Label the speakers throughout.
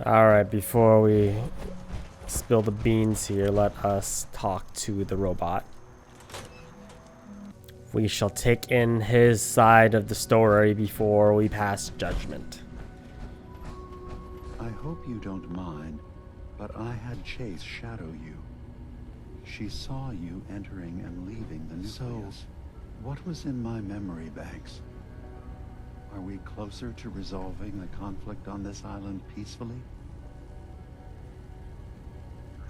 Speaker 1: Alright, before we spill the beans here, let us talk to the robot. We shall take in his side of the story before we pass judgment.
Speaker 2: I hope you don't mind, but I had Chase shadow you. She saw you entering and leaving the nucleus. So, what was in my memory banks? Are we closer to resolving the conflict on this island peacefully?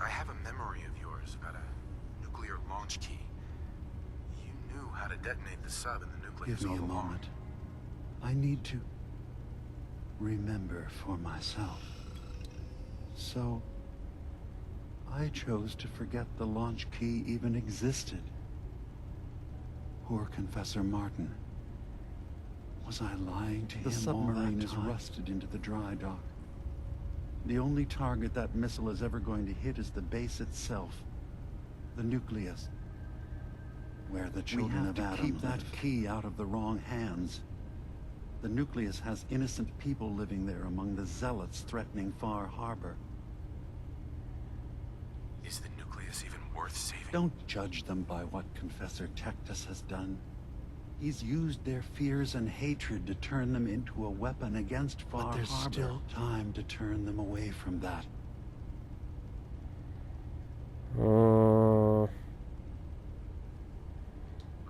Speaker 3: I have a memory of yours about a nuclear launch key. You knew how to detonate the sub in the nucleus.
Speaker 2: Give me a moment. I need to remember for myself. So, I chose to forget the launch key even existed. Poor Confessor Martin. Was I lying to him? The submarine is rusted into the dry dock. The only target that missile is ever going to hit is the base itself. The nucleus. Where the children of Adam keep that key out of the wrong hands. The nucleus has innocent people living there among the zealots threatening Far Harbor.
Speaker 3: Is the nucleus even worth saving?
Speaker 2: Don't judge them by what Confessor Tectus has done. He's used their fears and hatred to turn them into a weapon against Far Harbor. But there's still time to turn them away from that.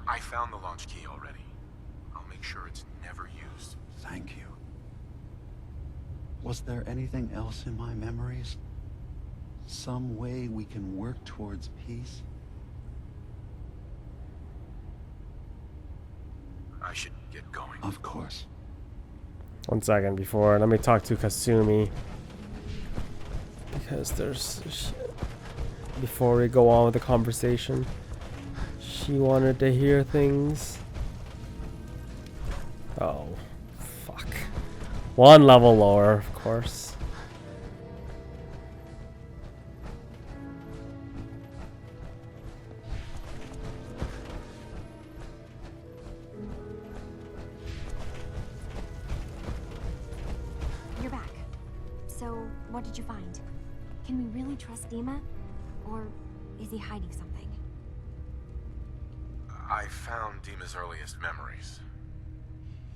Speaker 3: I found the launch key already. I'll make sure it's never used.
Speaker 2: Thank you. Was there anything else in my memories? Some way we can work towards peace?
Speaker 3: I should get going.
Speaker 2: Of course.
Speaker 1: One second before, let me talk to Kasumi. Because there's... Before we go on with the conversation, she wanted to hear things. Oh, fuck. One level lower, of course.
Speaker 4: You're back. So, what did you find? Can we really trust Dima? Or is he hiding something?
Speaker 3: I found Dima's earliest memories.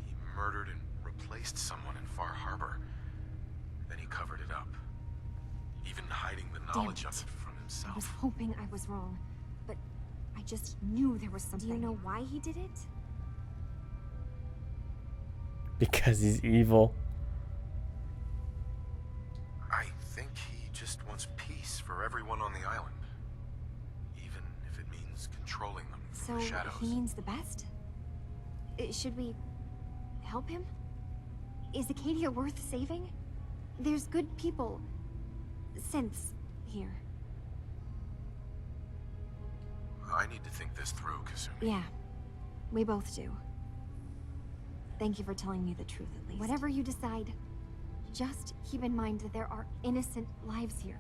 Speaker 3: He murdered and replaced someone in Far Harbor. Then he covered it up. Even hiding the knowledge of it from himself.
Speaker 4: I was hoping I was wrong, but I just knew there was something. Do you know why he did it?
Speaker 1: Because he's evil.
Speaker 3: I think he just wants peace for everyone on the island. Even if it means controlling them from the shadows.
Speaker 4: So he means the best? Should we help him? Is Acadia worth saving? There's good people, synths, here.
Speaker 3: I need to think this through, Kasumi.
Speaker 4: Yeah, we both do. Thank you for telling me the truth at least. Whatever you decide, just keep in mind that there are innocent lives here.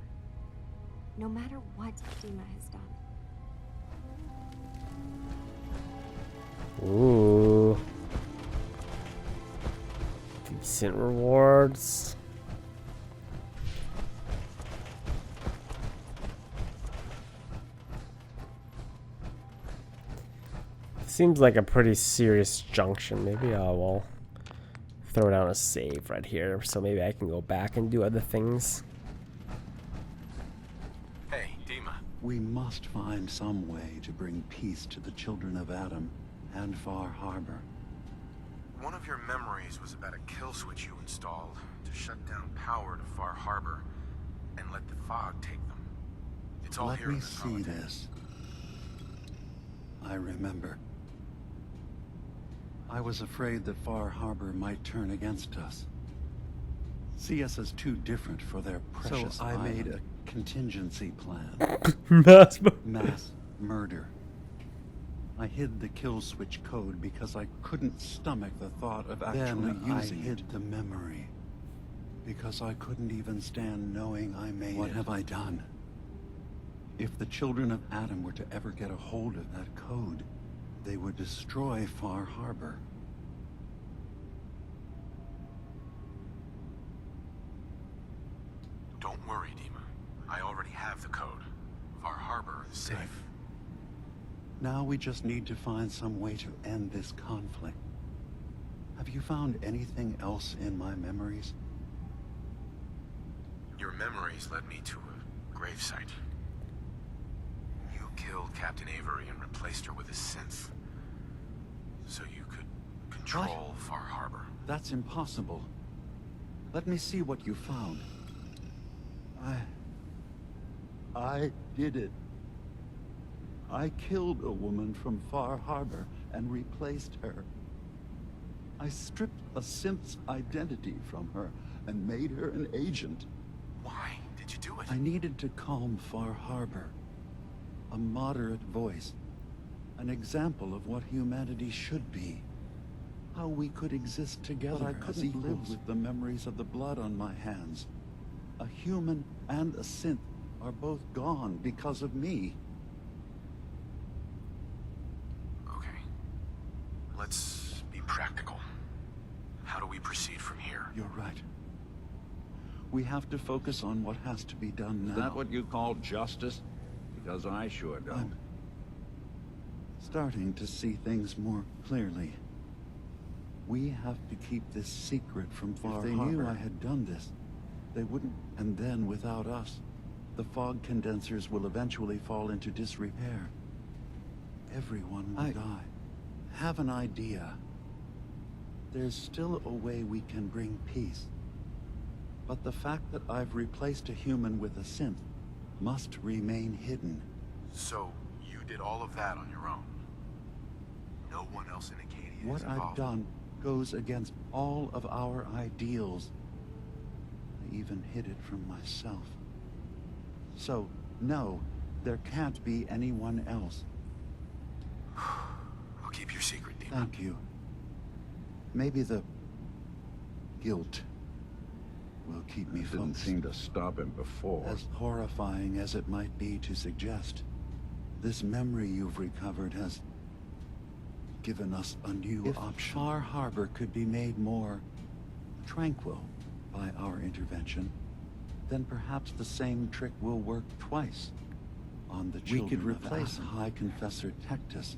Speaker 4: No matter what Dima has done.
Speaker 1: Ooh. Decent rewards. Seems like a pretty serious junction. Maybe I will throw down a save right here so maybe I can go back and do other things.
Speaker 3: Hey, Dima.
Speaker 2: We must find some way to bring peace to the children of Adam and Far Harbor.
Speaker 3: One of your memories was about a kill switch you installed to shut down power to Far Harbor and let the fog take them. It's all here.
Speaker 2: Let me see this. I remember. I was afraid that Far Harbor might turn against us. See us as too different for their precious island. So I made a contingency plan. Mass murder. I hid the kill switch code because I couldn't stomach the thought of actually using it. I hid the memory because I couldn't even stand knowing I made it. What have I done? If the children of Adam were to ever get a hold of that code, they would destroy Far Harbor. Now we just need to find some way to end this conflict. Have you found anything else in my memories?
Speaker 3: Your memories led me to a gravesite. You killed Captain Avery and replaced her with a synth, so you could control Far Harbor.
Speaker 2: That's impossible. Let me see what you found. I did it. I killed a woman from Far Harbor and replaced her. I stripped a synth's identity from her and made her an agent.
Speaker 3: Why did you do it?
Speaker 2: I needed to calm Far Harbor. A moderate voice. An example of what humanity should be. How we could exist together. But I couldn't live with the memories of the blood on my hands. A human and a synth are both gone because of me.
Speaker 3: Okay. Let's be practical. How do we proceed from here?
Speaker 2: You're right. We have to focus on what has to be done now.
Speaker 5: Is that what you call justice? Because I sure don't.
Speaker 2: I'm starting to see things more clearly. We have to keep this secret from Far Harbor. If they knew I had done this, they wouldn't. And then, without us, the fog condensers will eventually fall into disrepair. Everyone will die. Have an idea. There's still a way we can bring peace. But the fact that I've replaced a human with a synth must remain hidden.
Speaker 3: So, you did all of that on your own? No one else in Acadia is
Speaker 2: What
Speaker 3: involved?
Speaker 2: I've done goes against all of our ideals. I even hid it from myself. So, no, there can't be anyone else.
Speaker 3: I'll keep your secret, Demon.
Speaker 2: Thank you. Maybe the guilt will keep me
Speaker 5: Didn't
Speaker 2: focused.
Speaker 5: seem to stop him before.
Speaker 2: As horrifying as it might be to suggest, this memory you've recovered has given us a new option. If Far Harbor could be made more tranquil by our intervention, then perhaps the same trick will work twice on the children. We could replace High Confessor Tectus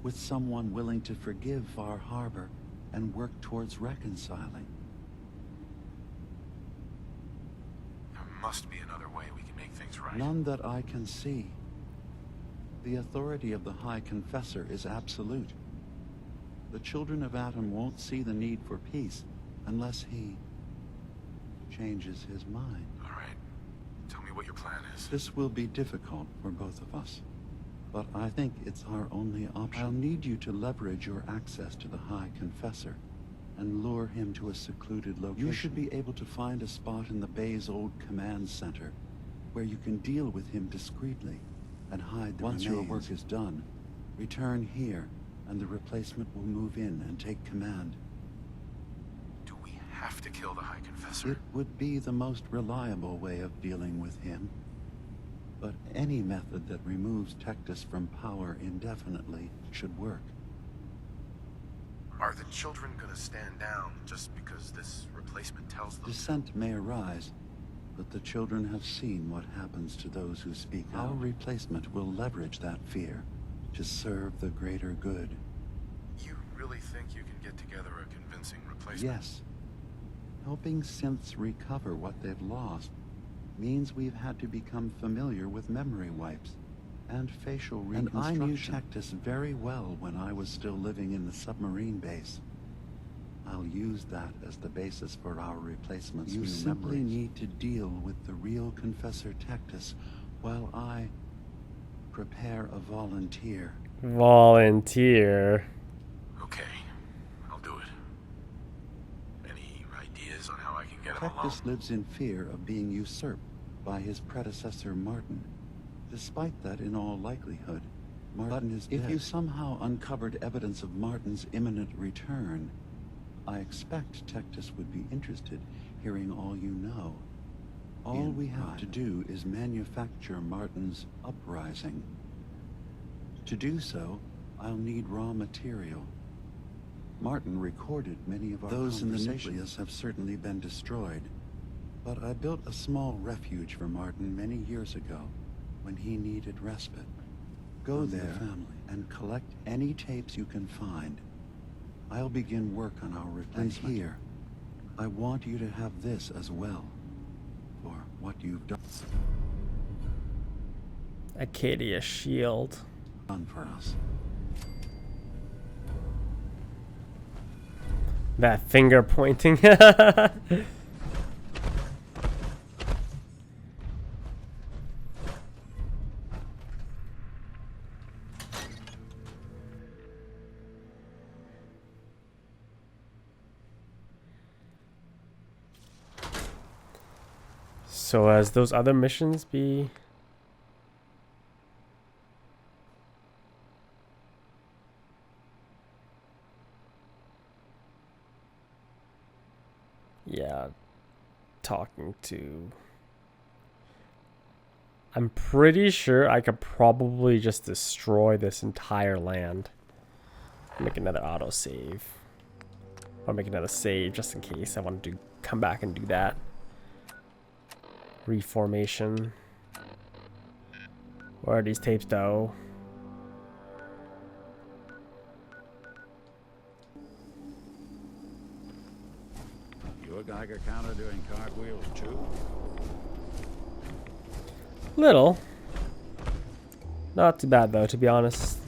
Speaker 2: with someone willing to forgive Far Harbor and work towards reconciling.
Speaker 3: There must be another way we can make things right.
Speaker 2: None that I can see. The authority of the High Confessor is absolute. The children of Atom won't see the need for peace unless he changes his mind.
Speaker 3: All right. Tell me what your plan is.
Speaker 2: This will be difficult for both of us, but I think it's our only option. I'll need you to leverage your access to the High Confessor and lure him to a secluded location. You should be able to find a spot in the Bay's old command center where you can deal with him discreetly and hide the remains. Once your work is done, return here and the replacement will move in and take command.
Speaker 3: Do we have to kill the High Confessor?
Speaker 2: It would be the most reliable way of dealing with him. But any method that removes Tectus from power indefinitely should work.
Speaker 3: Are the children gonna stand down just because this replacement tells them?
Speaker 2: Dissent may arise, but the children have seen what happens to those who speak out. Our replacement will leverage that fear to serve the greater good.
Speaker 3: You really think you can get together a convincing replacement?
Speaker 2: Yes. Helping synths recover what they've lost means we've had to become familiar with memory wipes and facial reconstruction. And I knew Tectus very well when I was still living in the submarine base. I'll use that as the basis for our replacement's new memories. You simply need to deal with the real Confessor Tectus while I prepare a volunteer.
Speaker 1: Volunteer.
Speaker 3: Okay, I'll do it. Any ideas on how I can get him alone?
Speaker 2: Tectus lives in fear of being usurped by his predecessor Martin. Despite that, in all likelihood, Martin is dead. If you somehow uncovered evidence of Martin's imminent return, I expect Tectus would be interested hearing all you know. All we have to do is manufacture Martin's uprising. To do so, I'll need raw material. Martin recorded many of our conversations. Those in the nucleus have certainly been destroyed. But I built a small refuge for Martin many years ago when he needed respite. Go there and collect any tapes you can find. I'll begin work on our replacement. And here, I want you to have this as well, for what you've done
Speaker 1: Acadia shield.
Speaker 2: for us.
Speaker 1: That finger pointing. So as those other missions be... Yeah, talking to... I'm pretty sure I could probably just destroy this entire land. Make another autosave. Or make another save just in case I want to come back and do that. Reformation. Where are these tapes though?
Speaker 5: Your Geiger counter doing cartwheels too?
Speaker 1: Little. Not too bad though, to be honest.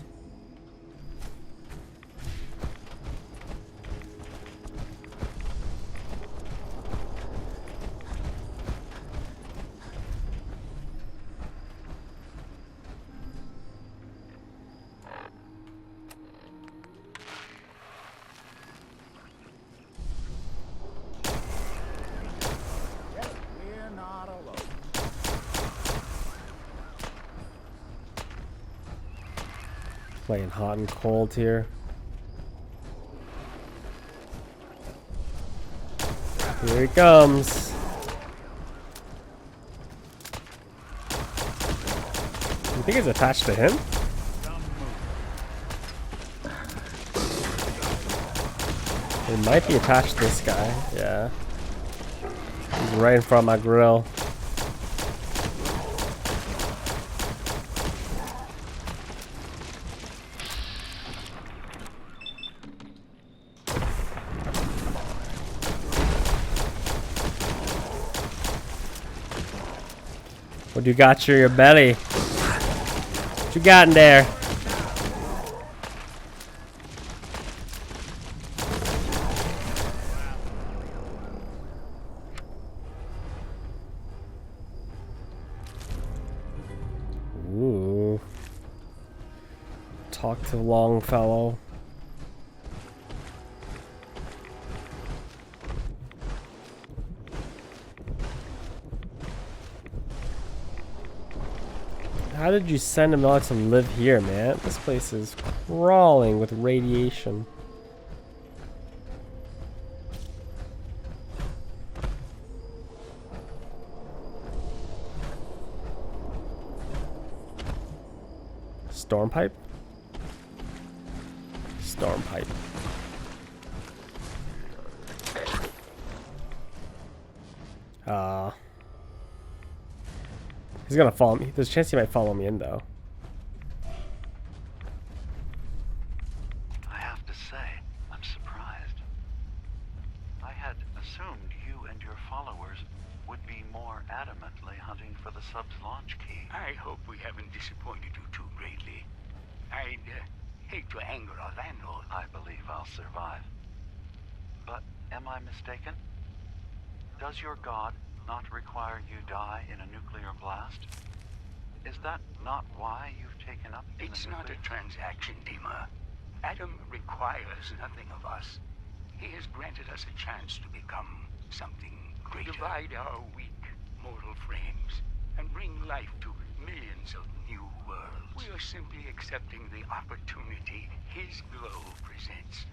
Speaker 5: We're not alone.
Speaker 1: Playing hot and cold here. Here he comes. You think it's attached to him? It might be attached to this guy. Yeah. He's right in front of my grill. What do you got in your belly? What you got in there? Ooh. Talk to Longfellow. How did you send him out to live here, man? This place is crawling with radiation. Storm pipe? Storm pipe. He's gonna follow me. There's a chance he might follow me in, though.
Speaker 2: I have to say, I'm surprised. I had assumed you and your followers would be more adamantly hunting for the sub's launch key.
Speaker 6: I hope we haven't disappointed you too greatly. I'd hate to anger our landlord.
Speaker 2: I believe I'll survive. But am I mistaken? Does your god not require you die in a nuclear blast? Is that not why you've taken up in
Speaker 6: It's
Speaker 2: the
Speaker 6: not a
Speaker 2: nuclear?
Speaker 6: transaction, Dima. Adam requires nothing of us. He has granted us a chance to become something greater. Divide our weak mortal frames and bring life to millions of new worlds. We are simply accepting the opportunity his glow presents,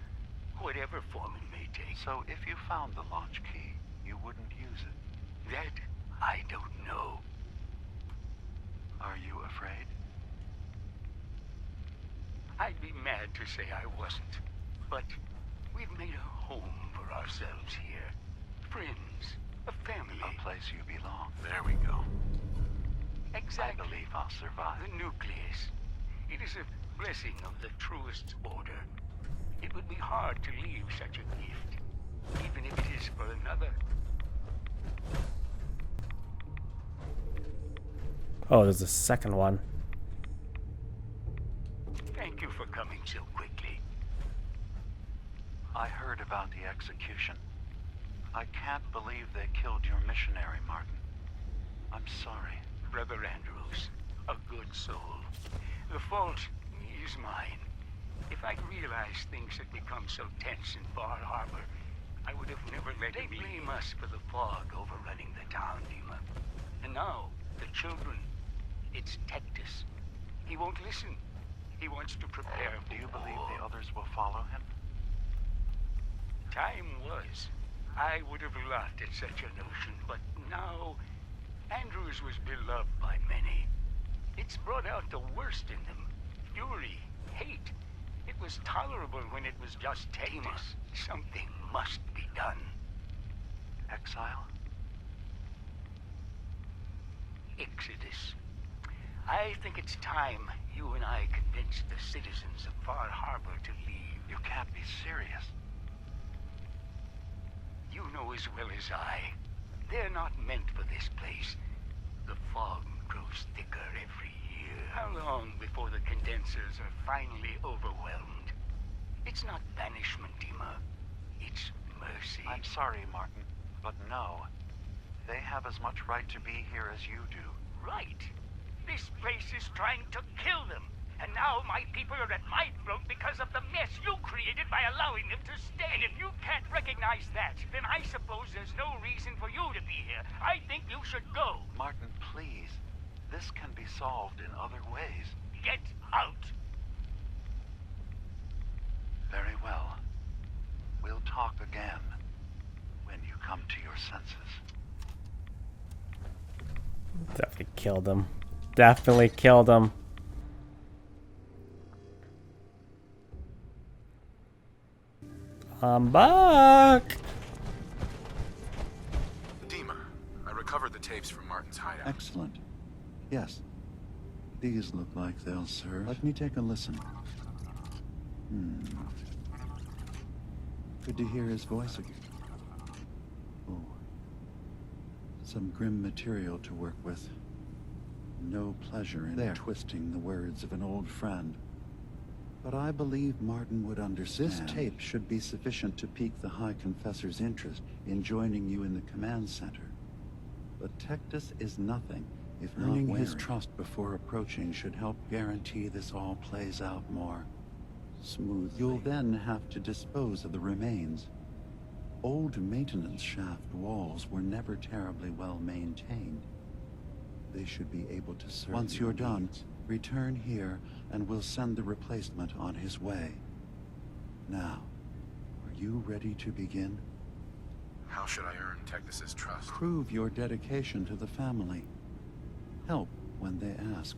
Speaker 6: whatever form it may take.
Speaker 2: So if you found the launch key, you wouldn't use it?
Speaker 6: That I don't know.
Speaker 2: Are you afraid?
Speaker 6: I'd be mad to say I wasn't, but we've made a home for ourselves here. Friends, a family.
Speaker 2: A place you belong.
Speaker 3: There we go.
Speaker 6: Exactly.
Speaker 2: I believe I'll survive.
Speaker 6: The nucleus. It is a blessing of the truest order. It would be hard to leave such a gift, even if it is for another.
Speaker 1: Oh, there's a second one.
Speaker 6: Thank you for coming so quickly.
Speaker 2: I heard about the execution. I can't believe they killed your missionary, Martin. I'm sorry.
Speaker 6: Brother Andrews, a good soul. The fault is mine. If I'd realized things had become so tense in Bar Harbor, I would have never let They blame us for the fog overrunning the town, Dima. And now, the children. It's Tectus. He won't listen. He wants to prepare for
Speaker 2: Do you believe
Speaker 6: war.
Speaker 2: the others will follow him?
Speaker 6: Time was. I would have laughed at such a notion, but now, Andrews was beloved by many. It's brought out the worst in them. Fury, hate. It was tolerable when it was just Tectus. Something must be done.
Speaker 2: Exile?
Speaker 6: Exodus. I think it's time you and I convinced the citizens of Far Harbor to leave.
Speaker 2: You can't be serious.
Speaker 6: You know as well as I, they're not meant for this place. The fog grows thicker every year. How long before the condensers are finally overwhelmed? It's not banishment, Dima. It's mercy.
Speaker 2: I'm sorry, Martin, but no. They have as much right to be here as you do.
Speaker 6: Right. This place is trying to kill them. And now my people are at my throat because of the mess you created by allowing them to stay. And if you can't recognize that, then I suppose there's no reason for you to be here. I think you should go.
Speaker 2: Martin, please. This can be solved in other ways.
Speaker 6: Get out.
Speaker 2: Very well. We'll talk again when you come to your senses.
Speaker 1: Definitely killed him. Definitely killed him. I'm back.
Speaker 3: Dima, I recovered the tapes from Martin's hideout.
Speaker 2: Excellent. Yes. These look like they'll serve. Let me take a listen. Good to hear his voice again. Oh. Some grim material to work with. No pleasure in twisting the words of an old friend. But I believe Martin would understand. This tape should be sufficient to pique the High Confessor's interest in joining you in the command center. But Tectus is nothing if earning his trust before approaching should help guarantee this all plays out more smoothly. You'll then have to dispose of the remains. Old maintenance shaft walls were never terribly well maintained. They should be able to serve. Once you're done, return here and we'll send the replacement on his way. Now, are you ready to begin?
Speaker 3: How should I earn Tectus's trust?
Speaker 2: Prove your dedication to the family. Help when they ask.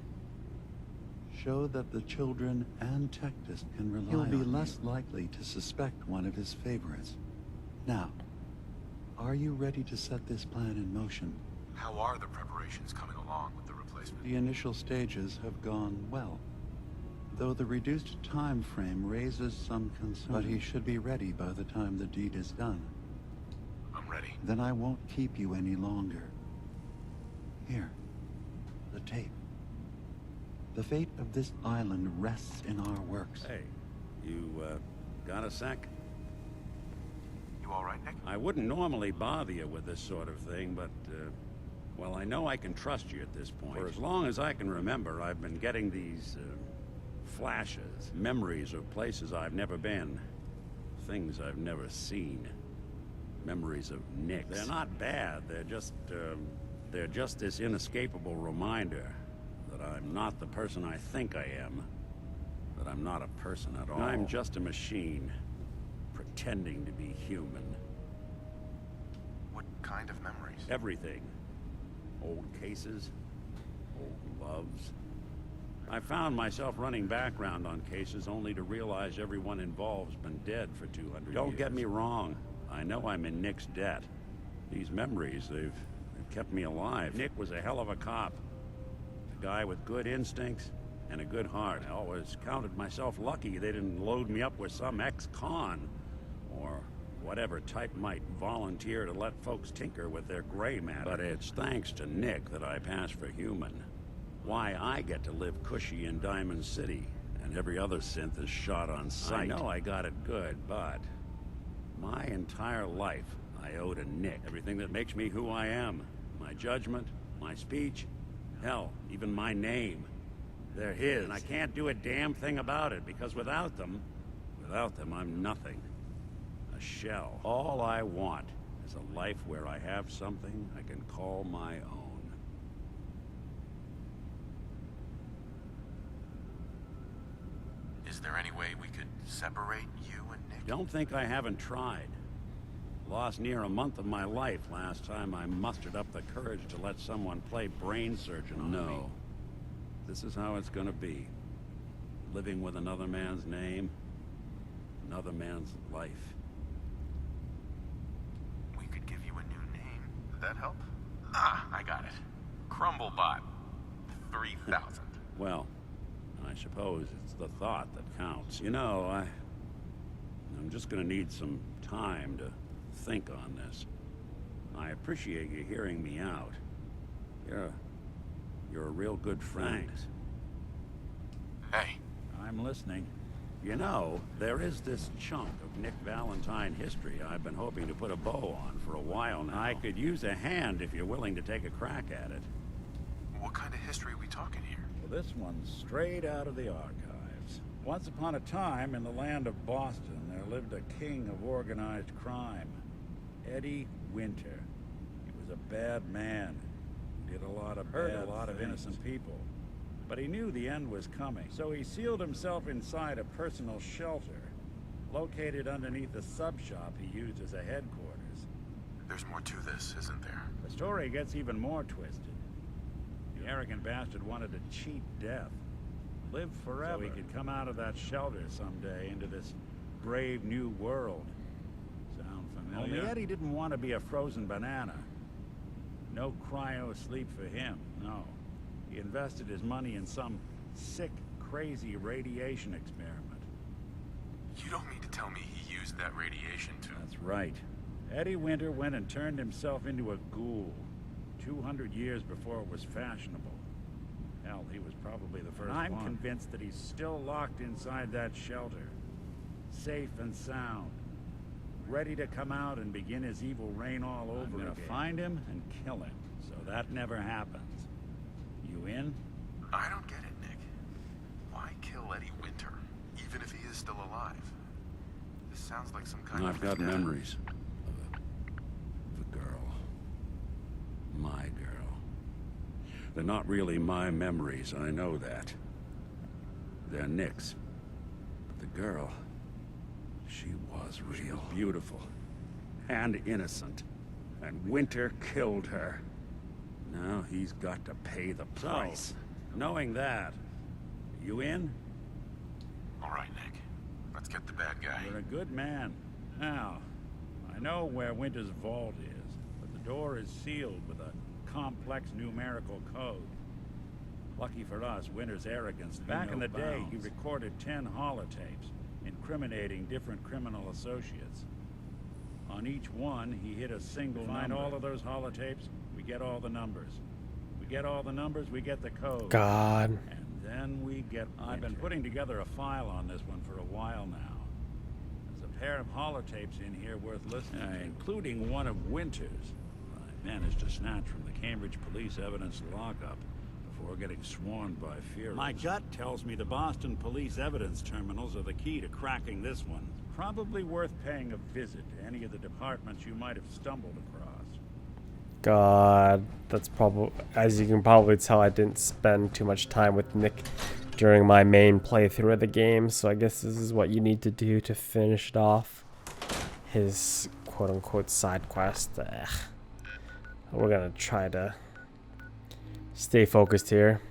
Speaker 2: Show that the children and Tectus can rely on you. He'll be less likely to suspect one of his favorites. Now, are you ready to set this plan in motion?
Speaker 3: How are the preparations coming along with the replacement?
Speaker 2: The initial stages have gone well, though the reduced time frame raises some concern. But he should be ready by the time the deed is done.
Speaker 3: I'm ready.
Speaker 2: Then I won't keep you any longer. Here, the tape. The fate of this island rests in our works.
Speaker 7: Hey, you, got a sec?
Speaker 3: You all right, Nick?
Speaker 7: I wouldn't normally bother you with this sort of thing, but, well, I know I can trust you at this point. For as long as I can remember, I've been getting these, flashes, memories of places I've never been, things I've never seen, memories of Nick. They're not bad, they're just this inescapable reminder that I'm not the person I think I am, that I'm not a person at all. I'm just a machine, pretending to be human.
Speaker 3: What kind of memories?
Speaker 7: Everything. Old cases, old loves. I found myself running background on cases only to realize everyone involved's been dead for 200 years. Don't get me wrong. I know I'm in Nick's debt. These memories, they've kept me alive. Nick was a hell of a cop. A guy with good instincts and a good heart. I always counted myself lucky they didn't load me up with some ex-con, or whatever type might volunteer to let folks tinker with their gray matter. But it's thanks to Nick that I pass for human. Why I get to live cushy in Diamond City, and every other synth is shot on sight. I know I got it good, but my entire life I owe to Nick. Everything that makes me who I am. My judgment, my speech, hell, even my name. They're his, and I can't do a damn thing about it, because without them, I'm nothing. A shell. All I want is a life where I have something I can call my own.
Speaker 3: Is there any way we could separate you and Nick?
Speaker 7: Don't think I haven't tried. Lost near a month of my life last time I mustered up the courage to let someone play brain surgeon on me. No. This is how it's gonna be. Living with another man's name, another man's life.
Speaker 3: We could give you a new name. Would that help? Ah, I got it. Crumblebot. 3000.
Speaker 7: Well, I suppose it's the thought that counts. You know, I'm just gonna need some time to think on this. I appreciate you hearing me out. You're a real good friend.
Speaker 3: Thanks. Hey.
Speaker 7: I'm listening. You know, there is this chunk of Nick Valentine history I've been hoping to put a bow on for a while now. I could use a hand if you're willing to take a crack at it.
Speaker 3: What kind of history are we talking here?
Speaker 7: Well, this one's straight out of the archives. Once upon a time, in the land of Boston, there lived a king of organized crime, Eddie Winter. He was a bad man. He did a lot of hurt a lot of innocent people. But he knew the end was coming, so he sealed himself inside a personal shelter, located underneath the sub-shop he used as a headquarters.
Speaker 3: There's more to this, isn't there?
Speaker 7: The story gets even more twisted. The arrogant bastard wanted to cheat death, live forever, so he could come out of that shelter someday into this brave new world. Sound familiar? Only Eddie didn't want to be a frozen banana. No cryo sleep for him, no. He invested his money in some sick, crazy radiation experiment.
Speaker 3: You don't mean to tell me he used that radiation to...
Speaker 7: That's right. Eddie Winter went and turned himself into a ghoul 200 years before it was fashionable. Hell, he was probably the first one. I'm convinced that he's still locked inside that shelter. Safe and sound. Ready to come out and begin his evil reign all over again. I'm gonna find him and kill him, so that never happens. You in?
Speaker 3: I don't get it, Nick. Why kill Eddie Winter, even if he is still alive? This sounds like some kind of...
Speaker 7: I've got memories of a girl. My girl. They're not really my memories, I know that. They're Nick's. But the girl, she was real. She was beautiful. And innocent. And Winter killed her. Now he's got to pay the price. So, knowing that, you in?
Speaker 3: All right, Nick. Let's get the bad guy.
Speaker 7: You're a good man. Now, I know where Winter's vault is, but the door is sealed with a complex numerical code. Lucky for us, Winter's arrogance knew Back in the day, he recorded 10 holotapes, incriminating different criminal associates. On each one, he hit a single number. Find all of those holotapes, we get all the numbers. We get all the numbers, we get the code.
Speaker 1: God.
Speaker 7: And then we get Winter. I've been putting together a file on this one for a while now. There's a pair of holotapes in here worth listening to, including one of Winter's. I managed to snatch from the Cambridge police evidence lockup before getting swarmed by fear. My gut tells me the Boston police evidence terminals are the key to cracking this one. Probably worth paying a visit to any of the departments you might have stumbled across.
Speaker 1: God, that's probably, as you can probably tell, I didn't spend too much time with Nick during my main playthrough of the game, so I guess this is what you need to do to finish it off. His quote-unquote side quest. We're gonna try to stay focused here.